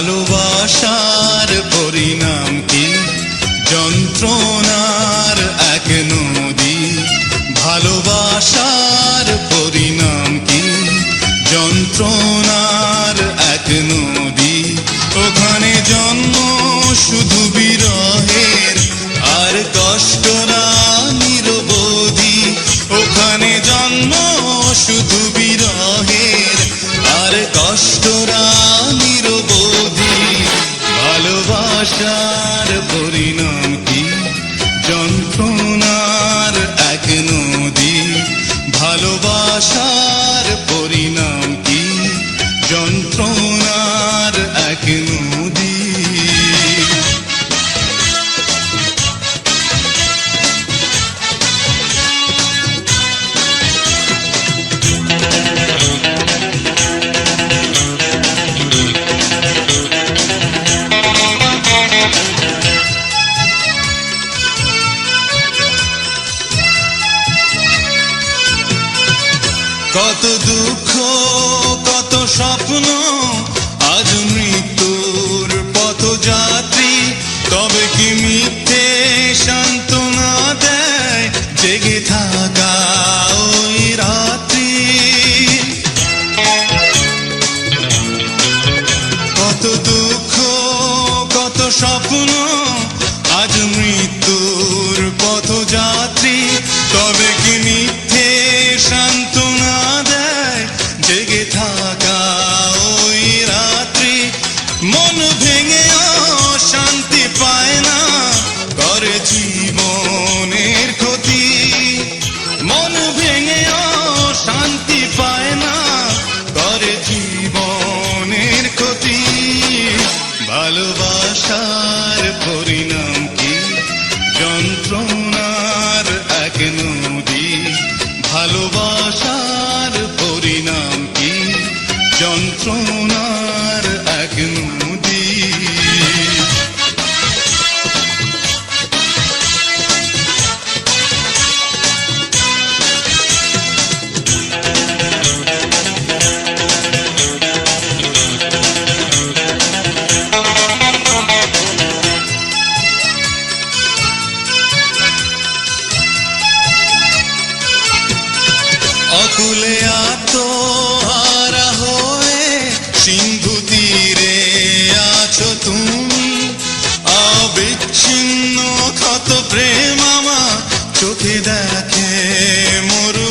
ভালোবাসার পরিণাম কি? যন্ত্রণার এক নদী। ভালোবাসার পরিণাম কি? যন্ত্রণার এক নদী। ওখানে জন্ম শুধু বিরহের আর কষ্টরা নিরবধি। ওখানে জন্ম শুধু বিরহের আর কষ্টরা নিরবধি। ভালোবাসার পরিণাম কি? যন্ত্রণার এক নদী। ভালোবাসার পরিণাম কি? যন্ত্রণার এক নদী। কত দুঃখ কত স্বপ্ন আজ মৃত্যুর পথযাত্রী। তবে কি মিথ্যে সান্ত্বনা দেয় জেগে থাকা ওই রাত্রি? কত দুঃখ কত স্বপ্ন আজ মৃত্যুর পথযাত্রী। তবে কি মিথ্যে সান্ত্বনা দেয় জেগে থাকা ওই রাত্রি? মন ভেঙেও শান্তি পায় না, করে জীবনের ক্ষতি। মন ভেঙেও শান্তি পায় না, করে জীবনের ক্ষতি। ভালোবাসার পরিণাম কি? যন্ত্রণার এক নদী। ভালোবাসার পরিণাম কি? যন্ত্রণার এক নদী। অকুলে আত্মহারা হয়ে সিন্ধু তীরে আছো তুমি। অবিচ্ছিন্ন ক্ষত প্রেম আমার চোখে দেখে মরু